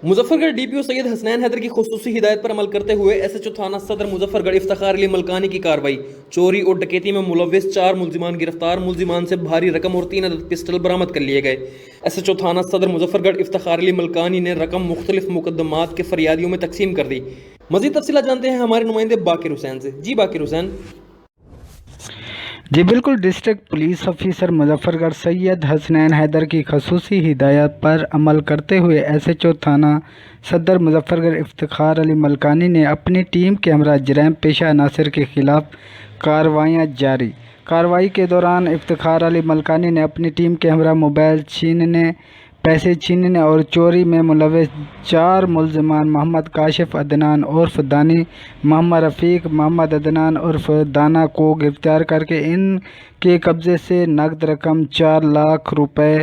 مظفر گڑھ D P او سید حسنین حیدر کی خصوصی ہدایت پر عمل کرتے ہوئے ایس ایچ او تھانہ صدر مظفر گڑھ افتخار علی ملکانی کی کارروائی، چوری اور ڈکیتی میں ملوث 4 ملزمان گرفتار، ملزمان سے بھاری رقم اور 3 عدد پسٹل برآمد کر لیے گئے۔ ایس ایچ او تھانہ صدر مظفر گڑھ افتخار علی ملکانی نے رقم مختلف مقدمات کے فریادیوں میں تقسیم کر دی۔ مزید تفصیلات جانتے ہیں ہمارے نمائندے باقر حسین سے۔ جی باقر حسین۔ جی بالکل، ڈسٹرکٹ پولیس آفیسر مظفر گڑھ سید حسنین حیدر کی خصوصی ہدایت پر عمل کرتے ہوئے ایس ایچ او تھانہ صدر مظفر گڑھ افتخار علی ملکانی نے اپنی ٹیم کے ہمراہ جرائم پیشہ عناصر کے خلاف کارروائیاں جاری۔ کارروائی کے دوران افتخار علی ملکانی نے اپنی ٹیم کے ہمراہ موبائل چھیننے، پیسے چھیننے اور چوری میں ملوث 4 ملزمان محمد کاشف عدنان عرف دانی، محمد رفیق، محمد عدنان عرف دانا کو گرفتار کر کے ان کے قبضے سے نقد رقم 4 لاکھ روپے،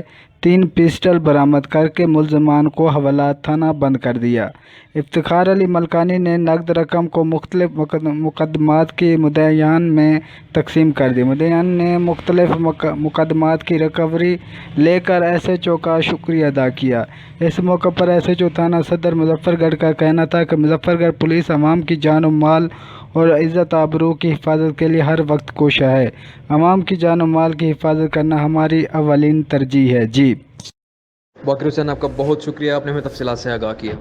3 پسٹل برآمد کر کے ملزمان کو حوالہ تھانہ بند کر دیا۔ افتخار علی ملکانی نے نقد رقم کو مختلف مقدمات کے مدعیان میں تقسیم کر دی۔ مدعیان نے مختلف مقدمات کی ریکوری لے کر ایس ایچ او کا شکریہ ادا کیا۔ اس موقع پر ایس ایچ او تھانہ صدر مظفر گڑھ کا کہنا تھا کہ مظفر گڑھ پولیس عوام کی جان و مال اور عزت آبرو کی حفاظت کے لیے ہر وقت کوشاں ہے۔ عوام کی جان و مال کی حفاظت کرنا ہماری اولین ترجیح ہے۔ جی باقر حسین، آپ کا بہت شکریہ، آپ نے ہمیں تفصیلات سے آگاہ کیا۔